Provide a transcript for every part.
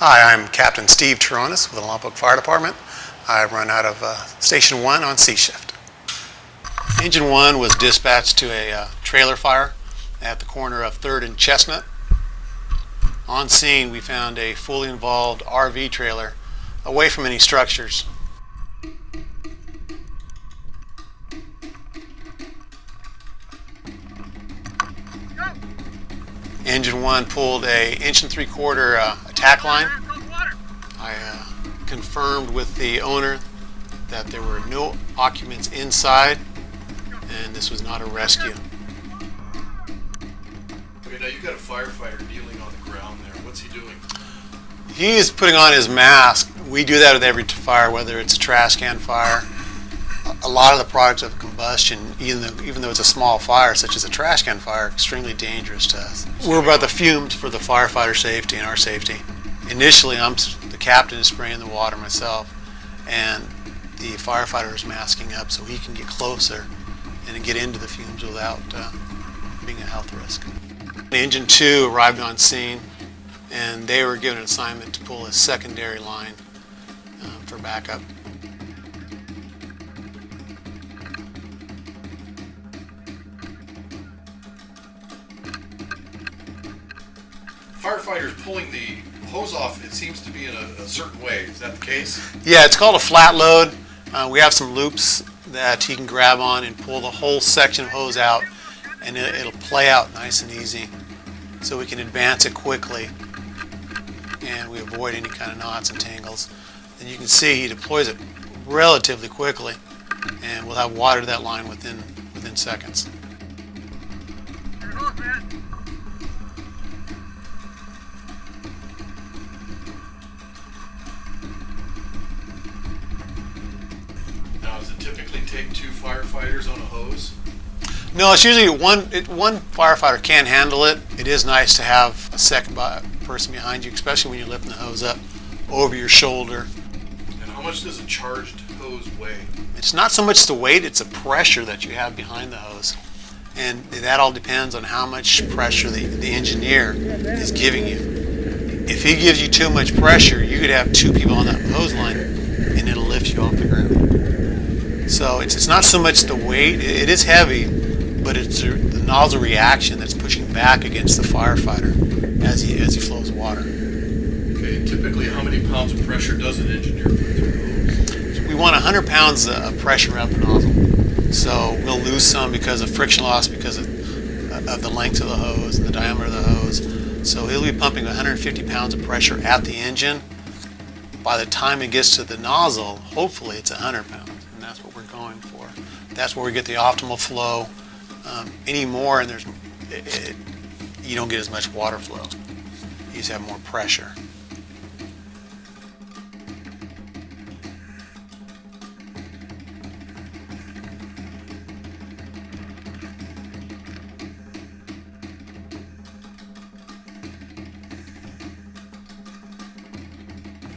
Hi, I'm Captain Steve Turonis with the Lompoc Fire Department. I run out of Station 1 on C shift. Engine 1 was dispatched to a trailer fire at the corner of 3rd and Chestnut. On scene, we found a fully involved RV trailer away from any structures. Engine 1 pulled a 1 3/4 attack line. I confirmed with the owner that there were no occupants inside and this was not a rescue. Okay, now you've got a firefighter kneeling on the ground there. What's he doing? He's putting on his mask. We do that with every fire, whether it's a trash can fire. A lot of the products of combustion, even though it's a small fire, such as a trash can fire, are extremely dangerous to us. We're about the fumes for the firefighter safety and our safety. Initially, the captain is spraying the water myself, and the firefighter is masking up so he can get closer and get into the fumes without being a health risk. Engine 2 arrived on scene, and they were given an assignment to pull a secondary line for backup. Firefighters pulling the hose off, it seems to be in a certain way. Is that the case? Yeah, it's called a flat load. We have some loops that he can grab on and pull the whole section of hose out, and it'll play out nice and easy so we can advance it quickly and we avoid any kind of knots and tangles. And you can see he deploys it relatively quickly, and we'll have water to that line within seconds. Now, does it typically take 2 firefighters on a hose? No, it's usually one firefighter can handle it. It is nice to have a second person behind you, especially when you're lifting the hose up over your shoulder. And how much does a charged hose weigh? It's not so much the weight, it's the pressure that you have behind the hose. And that all depends on how much pressure the engineer is giving you. If he gives you too much pressure, you could have 2 people on that hose line and it'll lift you off the ground. So it's not so much the weight, it is heavy, but it's the nozzle reaction that's pushing back against the firefighter as he flows water. Okay, typically how many pounds of pressure does an engineer put through the hose? We want 100 pounds of pressure out the nozzle. So we'll lose some because of friction loss because of the length of the hose and the diameter of the hose. So he'll be pumping 150 pounds of pressure at the engine. By the time it gets to the nozzle, hopefully it's 100 pounds, and that's what we're going for. That's where we get the optimal flow. Any more, and you don't get as much water flow. You just have more pressure.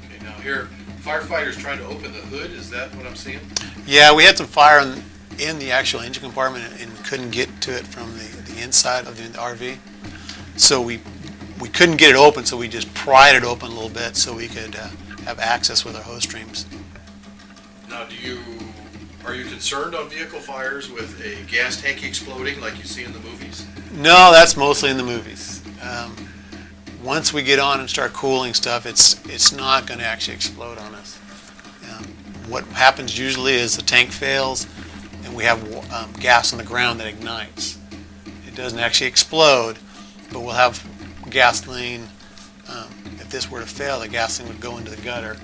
Okay, now here, firefighters trying to open the hood, is that what I'm seeing? Yeah, we had some fire in the actual engine compartment, and we couldn't get to it from the inside of the RV. So we couldn't get it open, so we just pried it open a little bit so we could have access with our hose streams. Now, are you concerned on vehicle fires with a gas tank exploding like you see in the movies? No, that's mostly in the movies. Once we get on and start cooling stuff, it's not going to actually explode on us. What happens usually is the tank fails, and we have gas on the ground that ignites. It doesn't actually explode, but we'll have gasoline. If this were to fail, the gasoline would go into the gutter,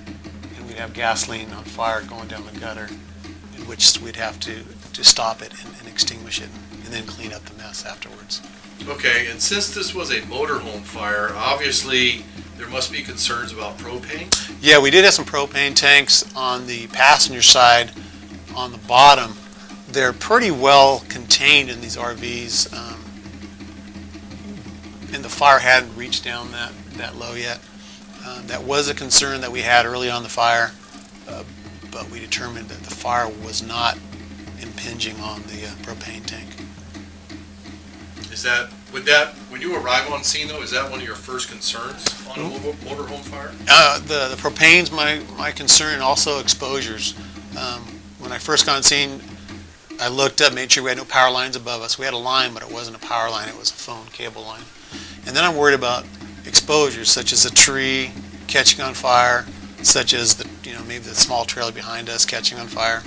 and we'd have gasoline on fire going down the gutter, in which we'd have to stop it and extinguish it, and then clean up the mess afterwards. Okay, and since this was a motorhome fire, obviously there must be concerns about propane? Yeah, we did have some propane tanks on the passenger side on the bottom. They're pretty well contained in these RVs, and the fire hadn't reached down that low yet. That was a concern that we had early on the fire, but we determined that the fire was not impinging on the propane tank. Is that When you arrive on scene though, is that one of your first concerns on a motorhome fire? The propane's my concern, and also exposures. When I first got on scene, I looked up, made sure we had no power lines above us. We had a line, but it wasn't a power line, it was a phone cable line. And then I'm worried about exposures, such as a tree catching on fire, such as maybe the small trailer behind us catching on fire,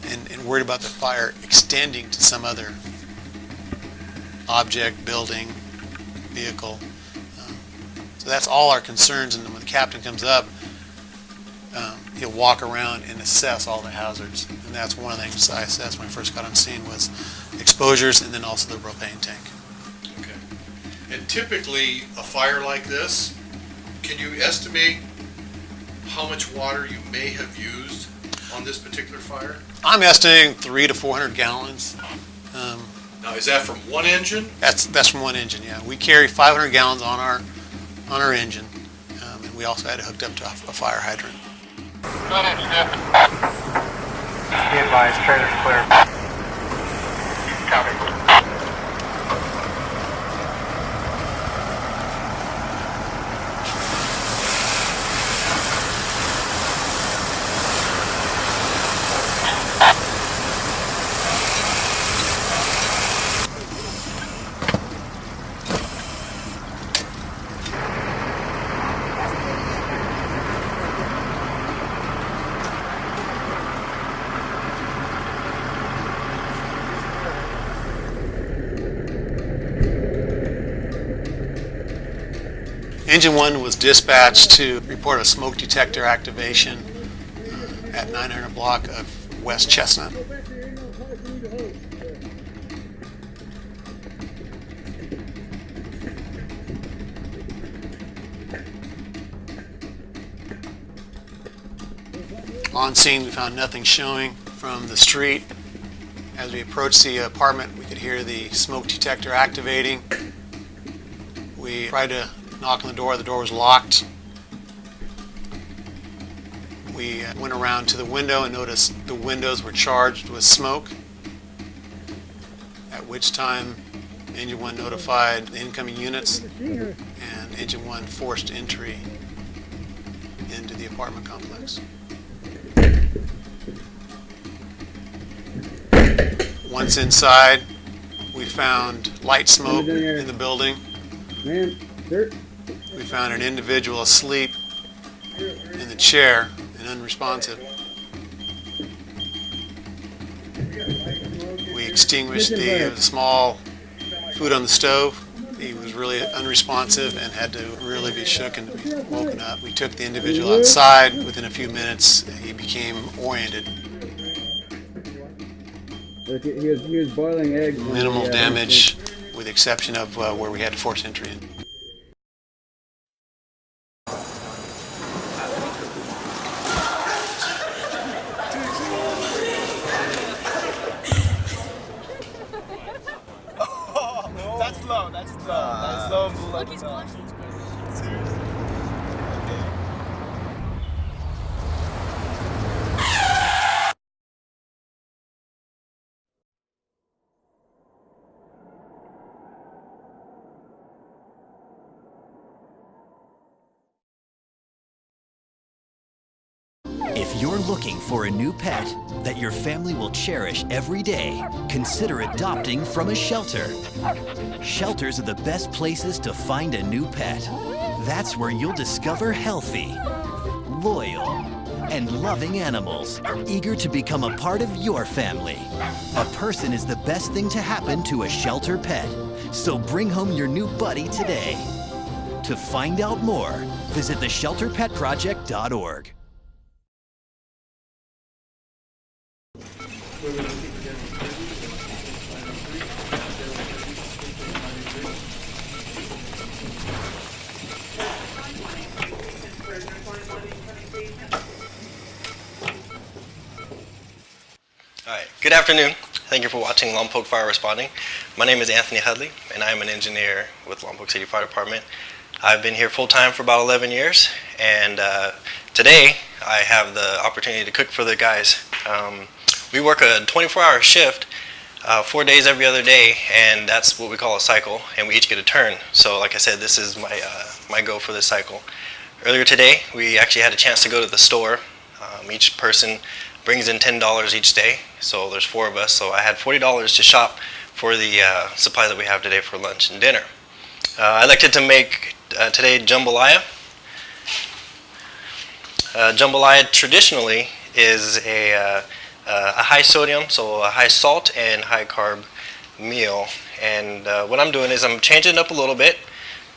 and worried about the fire extending to some other object, building, vehicle. So that's all our concerns, and when the captain comes up, he'll walk around and assess all the hazards. And that's one of the things I assessed when I first got on scene was exposures, and then also the propane tank. Okay. And typically, a fire like this, can you estimate how much water you may have used on this particular fire? I'm estimating 300 to 400 gallons. Now, is that from one engine? That's from one engine, yeah. We carry 500 gallons on our engine, and we also had it hooked up to a fire hydrant. Go ahead, Be advised, trailer's clear. Copy. Engine 1 was dispatched to report a smoke detector activation at 900 block of West Chestnut. On scene, we found nothing showing from the street. As we approached the apartment, we could hear the smoke detector activating. We tried to knock on the door was locked. We went around to the window and noticed the windows were charged with smoke, at which time Engine 1 notified the incoming units, and Engine 1 forced entry into the apartment complex. Once inside, we found light smoke in the building. We found an individual asleep in the chair and unresponsive. We extinguished the small food on the stove. He was really unresponsive and had to really be shook and be woken up. We took the individual outside. Within a few minutes, he became oriented. He was boiling eggs. Minimal damage, with the exception of where we had to force entry in. That's low. That's low and blue. Look, he's blushing. Seriously. If you're looking for a new pet that your family will cherish every day, consider adopting from a shelter. Shelters are the best places to find a new pet. That's where you'll discover healthy, loyal, and loving animals, eager to become a part of your family. A person is the best thing to happen to a shelter pet, so bring home your new buddy today. To find out more, visit theshelterpetproject.org. All right, good afternoon. Thank you for watching Lompoc Fire Responding. My name is Anthony Hudley, and I'm an engineer with Lompoc City Fire Department. I've been here full-time for about 11 years, and today I have the opportunity to cook for the guys. We work a 24-hour shift, 4 days every other day, and that's what we call a cycle, and we each get a turn. So like I said, this is my goal for this cycle. Earlier today, we actually had a chance to go to the store. Each person brings in $10 each day, so there's 4 of us, so I had $40 to shop for the supplies that we have today for lunch and dinner. I elected to make today jambalaya. Jambalaya traditionally is a high sodium, so a high salt and high carb meal. And what I'm doing is I'm changing it up a little bit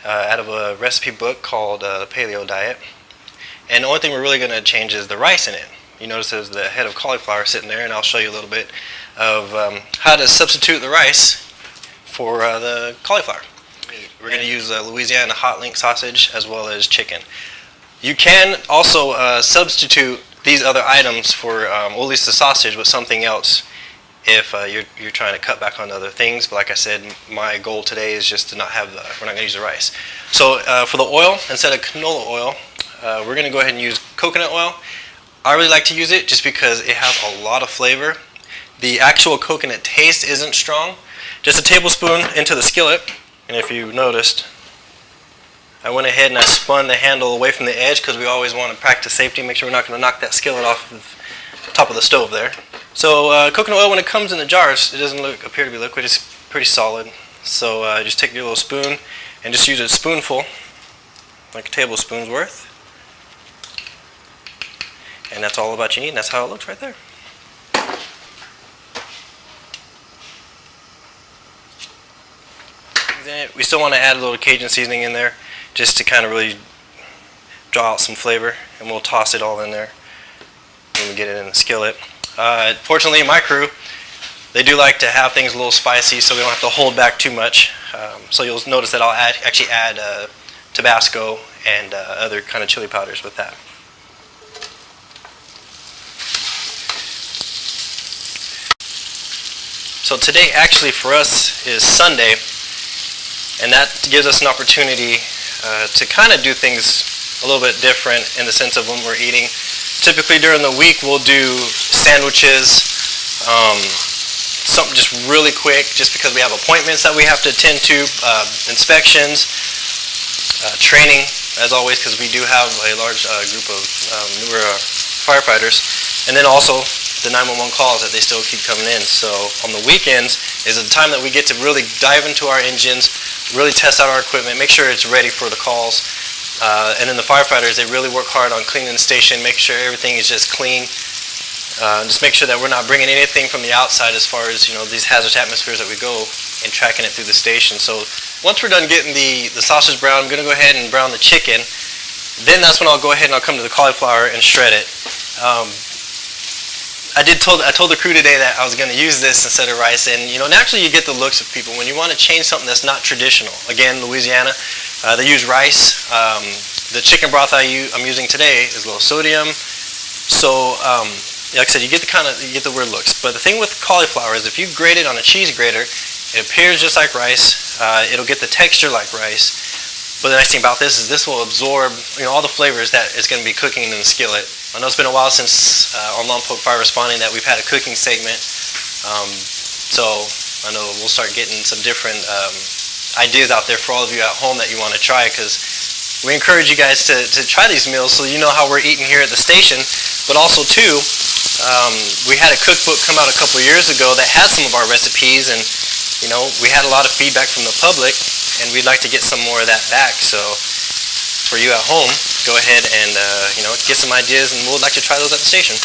out of a recipe book called the Paleo Diet. And the only thing we're really going to change is the rice in it. You notice there's the head of cauliflower sitting there, and I'll show you a little bit of how to substitute the rice for the cauliflower. We're going to use Louisiana hot link sausage as well as chicken. You can also substitute these other items for, well, at least the sausage, with something else if you're trying to cut back on other things. But like I said, my goal today is just to not have we're not going to use the rice. So for the oil, instead of canola oil, we're going to go ahead and use coconut oil. I really like to use it just because it has a lot of flavor. The actual coconut taste isn't strong. Just a tablespoon into the skillet, and if you noticed, I went ahead and I spun the handle away from the edge because we always want to practice safety, make sure we're not going to knock that skillet off the top of the stove there. So coconut oil, when it comes in the jars, it doesn't appear to be liquid, it's pretty solid. So just take your little spoon and just use a spoonful, like a tablespoon's worth. And that's all about you need, and that's how it looks right there. Then we still want to add a little Cajun seasoning in there, just to kind of really draw out some flavor, and we'll toss it all in there when we get it in the skillet. Fortunately, my crew, they do like to have things a little spicy, so we don't have to hold back too much. So you'll notice that I'll actually add Tabasco and other kind of chili powders with that. So today actually for us is Sunday, and that gives us an opportunity to kind of do things a little bit different in the sense of when we're eating. Typically during the week we'll do sandwiches, something just really quick just because we have appointments that we have to attend to, inspections, training as always because we do have a large group of newer firefighters, and then also the 911 calls that they still keep coming in. So on the weekends is the time that we get to really dive into our engines, really test out our equipment, make sure it's ready for the calls. And then the firefighters, they really work hard on cleaning the station, make sure everything is just clean. Just make sure that we're not bringing anything from the outside as far as, you know, these hazardous atmospheres that we go and tracking it through the station. So once we're done getting the sausage brown, I'm going to go ahead and brown the chicken. Then that's when I'll go ahead and I'll come to the cauliflower and shred it. I told the crew today that I was going to use this instead of rice, and you know, naturally you get the looks of people when you want to change something that's not traditional. Again, Louisiana, they use rice. The chicken broth I'm using today is low sodium, so like I said, you get the weird looks. But the thing with cauliflower is if you grate it on a cheese grater, it appears just like rice. It'll get the texture like rice. But the nice thing about this is this will absorb, you know, all the flavors that it's going to be cooking in the skillet. I know it's been a while since on Lompoc Fire Responding that we've had a cooking segment. So I know we'll start getting some different ideas out there for all of you at home that you want to try, because we encourage you guys to try these meals so you know how we're eating here at the station. But also too, we had a cookbook come out a couple years ago that had some of our recipes, and you know, we had a lot of feedback from the public, and we'd like to get some more of that back. So for you at home, go ahead and you know, get some ideas, and we'd like to try those at the station.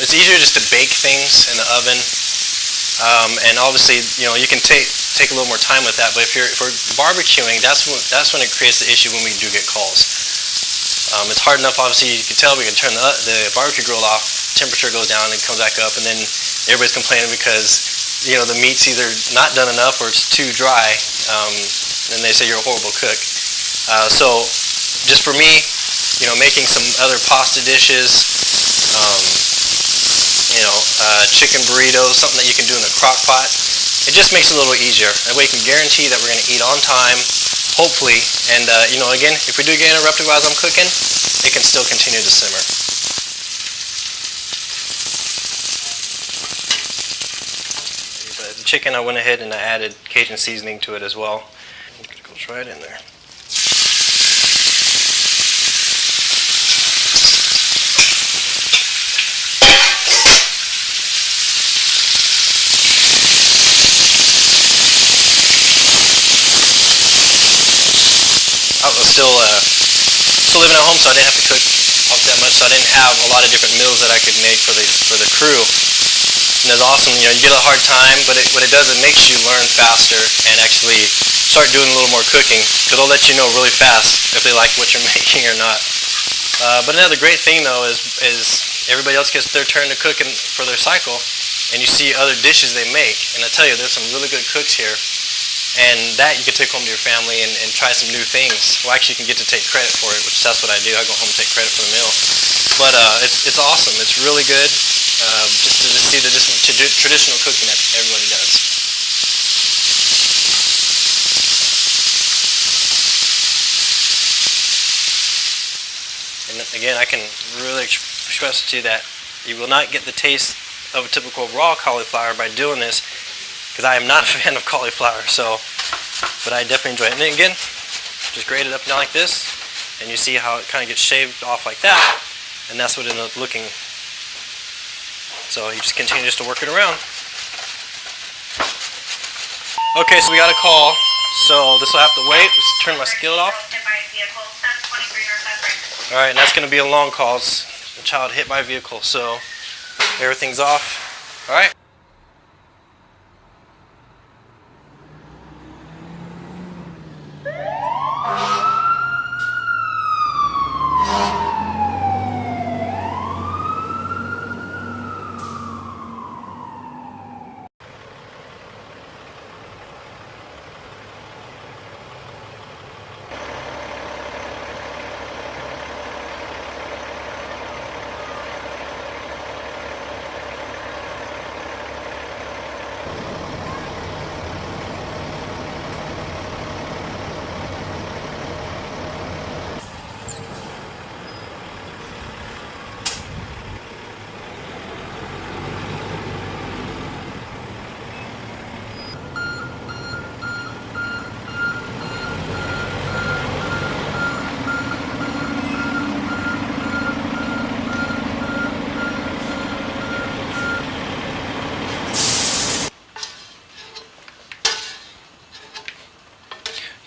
It's easier just to bake things in the oven, and obviously, you know, you can take a little more time with that. But if we're barbecuing, that's when it creates the issue when we do get calls. It's hard enough, obviously, you can tell we can turn the barbecue grill off, temperature goes down and comes back up, and then everybody's complaining because, you know, the meat's either not done enough or it's too dry, and they say you're a horrible cook. So just for me, you know, making some other pasta dishes, you know, chicken burritos, something that you can do in the crock pot, it just makes it a little easier. That way you can guarantee that we're going to eat on time, hopefully, and you know, again, if we do get interrupted while I'm cooking, it can still continue to simmer. chicken, I went ahead and I added Cajun seasoning to it as well. It goes right in there. I was still living at home, so I didn't have to cook off that much. So I didn't have a lot of different meals that I could make for the crew. And it's awesome. You know, you get a hard time, but what it does, it makes you learn faster and actually start doing a little more cooking, because they'll let you know really fast if they like what you're making or not. But another great thing though is everybody else gets their turn to cook for their cycle, and you see other dishes they make. And I tell you, there's some really good cooks here. And that you can take home to your family and try some new things. Well, actually, you can get to take credit for it, which that's what I do. I go home and take credit for the meal. But it's awesome. It's really good just to see the traditional cooking that everybody does. And again, I can really express to you that you will not get the taste of a typical raw cauliflower by doing this, because I am not a fan of cauliflower, but I definitely enjoy it. And then again, just grate it up down like this, and you see how it kind of gets shaved off like that, and that's what it ended up looking. So you just continue just to work it around. Okay, so we got a call, so this will have to wait. Just turn my skillet off. Alright, and that's going to be a long call. It's a child hit by vehicle, so everything's off. Alright.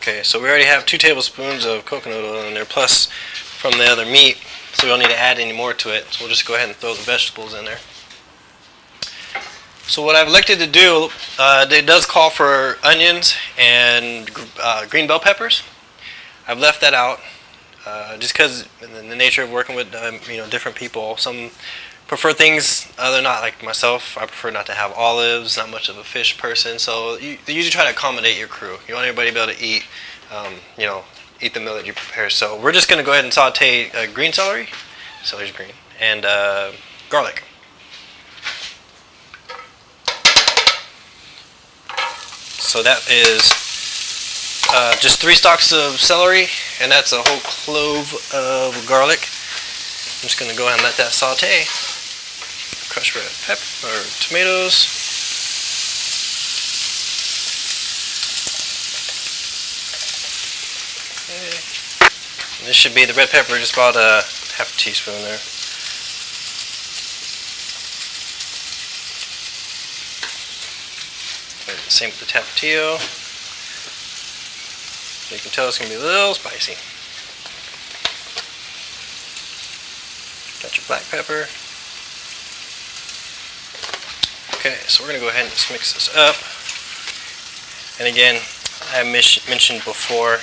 Okay, so we already have 2 tablespoons of coconut oil in there, plus from the other meat, so we don't need to add any more to it. So we'll just go ahead and throw the vegetables in there. So what I've elected to do, it does call for onions and green bell peppers. I've left that out just because the nature of working with different people. Some prefer things they're not like myself. I prefer not to have olives. Not much of a fish person, so you usually try to accommodate your crew. You want everybody to be able to eat, eat the meal that you prepare. So we're just going to go ahead and saute green celery. Celery's green, and garlic. So that is just 3 stalks of celery, and that's a whole clove of garlic. I'm just going to go ahead and let that saute. Crushed red pepper or tomatoes. Okay. And this should be the red pepper, just about a half a teaspoon there. Same with the tapatio. You can tell it's going to be a little spicy. Got your black pepper. Okay, so we're going to go ahead and just mix this up. And again, I mentioned before,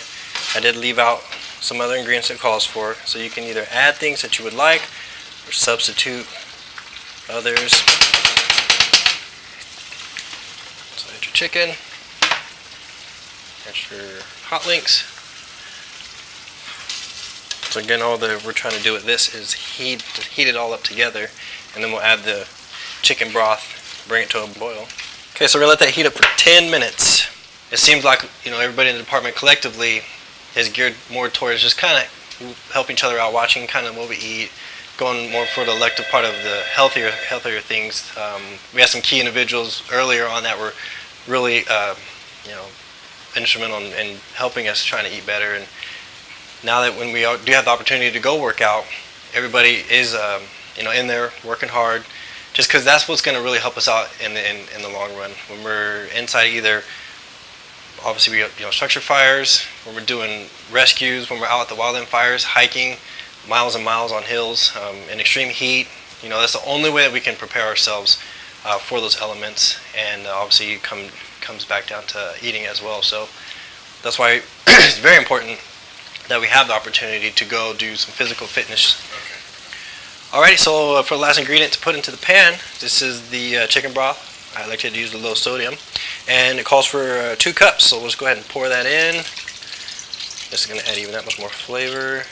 I did leave out some other ingredients it calls for. So you can either add things that you would like or substitute others. So add your chicken, add your hot links. So again, all that we're trying to do with this is heat it all up together, and then we'll add the chicken broth, bring it to a boil. Okay, so we're gonna let that heat up for 10 minutes. It seems like everybody in the department collectively is geared more towards just kind of helping each other out, watching kind of what we eat, going more for the elective part of the healthier things. We had some key individuals earlier on that were really you know, instrumental in helping us trying to eat better. And now that when we do have the opportunity to go work out, everybody is you know, in there working hard, just because that's what's going to really help us out in the long run. When we're inside, either obviously we, you know, structure fires, when we're doing rescues, when we're out at the wildland fires, hiking miles and miles on hills in extreme heat, you know, that's the only way that we can prepare ourselves for those elements. And obviously it comes back down to eating as well. So that's why it's very important that we have the opportunity to go do some physical fitness. Alrighty, so for the last ingredient to put into the pan, this is the chicken broth. I like to use the low sodium, and it calls for 2 cups. So we'll just go ahead and pour that in. This is going to add even that much more flavor.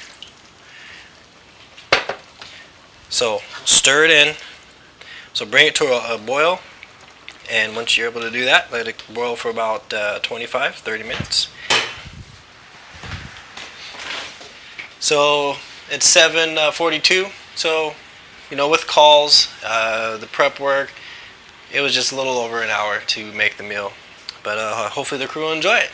So stir it in. So bring it to a boil, and once you're able to do that, let it boil for about 25-30 minutes. So it's 7:42. So, you know, with calls, the prep work, it was just a little over an hour to make the meal. But hopefully the crew will enjoy it.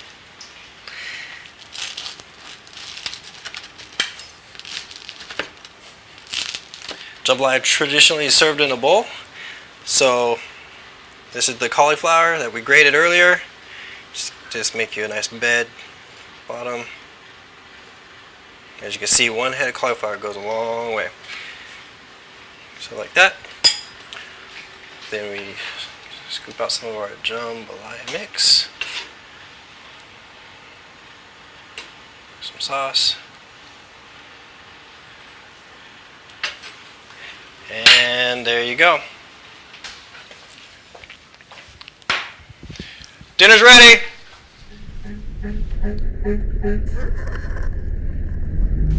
Jambalaya traditionally is served in a bowl. So this is the cauliflower that we grated earlier. Just make you a nice bed bottom. As you can see, 1 head of cauliflower goes a long way. So like that. Then we scoop out some of our jambalaya mix. Some sauce. And there you go. Dinner's ready!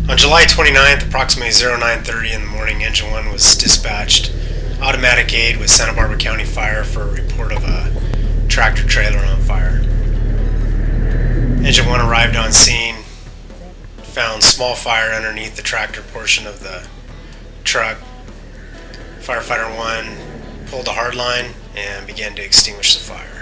On July 29th, approximately 09:30 in the morning, Engine 1 was dispatched. Automatic aid with Santa Barbara County Fire for a report of a tractor trailer on fire. Engine 1 arrived on scene, found small fire underneath the tractor portion of the truck. Firefighter 1 pulled a hard line and began to extinguish the fire.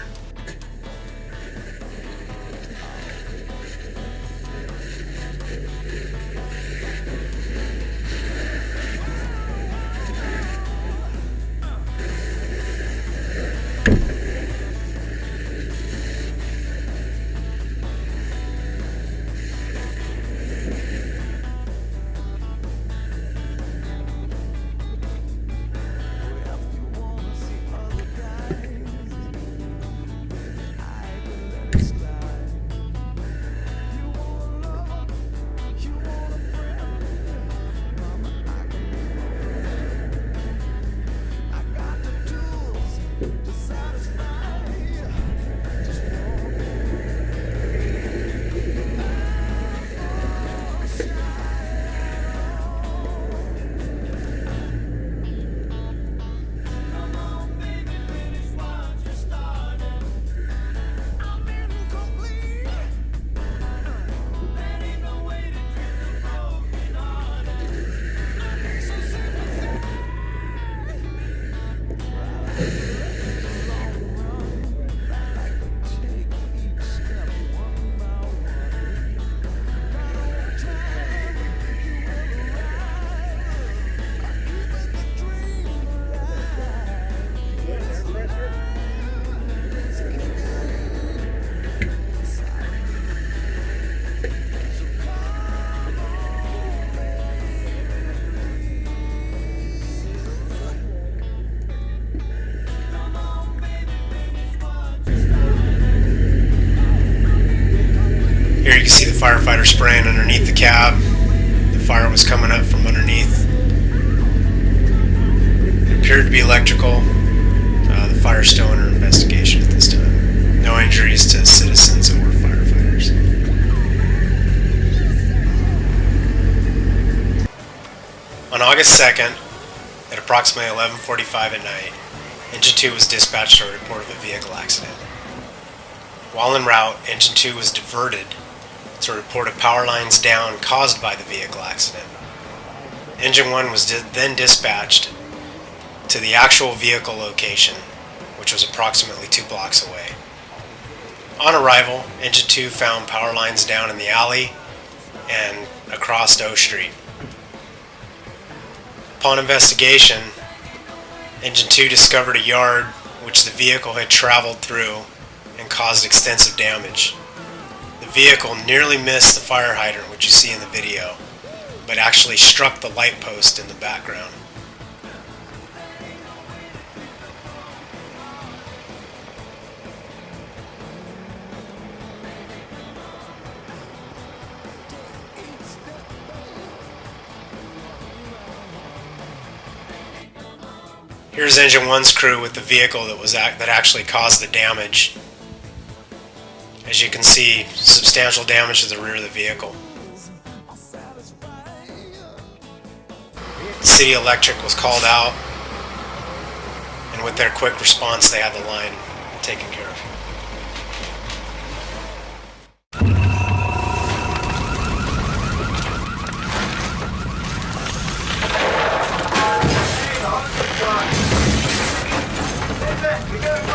Here you can see the firefighter spraying underneath the cab. The fire was coming up from underneath. It appeared to be electrical. The fire is still under investigation at this time. No injuries to citizens or firefighters. On August 2nd, at approximately 11:45 at night, Engine 2 was dispatched to a report of a vehicle accident. While en route, Engine 2 was diverted to report of power lines down caused by the vehicle accident. Engine 1 was then dispatched to the actual vehicle location, which was approximately 2 blocks away. On arrival, Engine 2 found power lines down in the alley and across O Street. Upon investigation, Engine 2 discovered a yard which the vehicle had traveled through and caused extensive damage. The vehicle nearly missed the fire hydrant, which you see in the video, but actually struck the light post in the background. Here's Engine 1's crew with the vehicle that actually caused the damage. As you can see, substantial damage to the rear of the vehicle. City Electric was called out, and with their quick response, they had the line taken care of. We gotta go.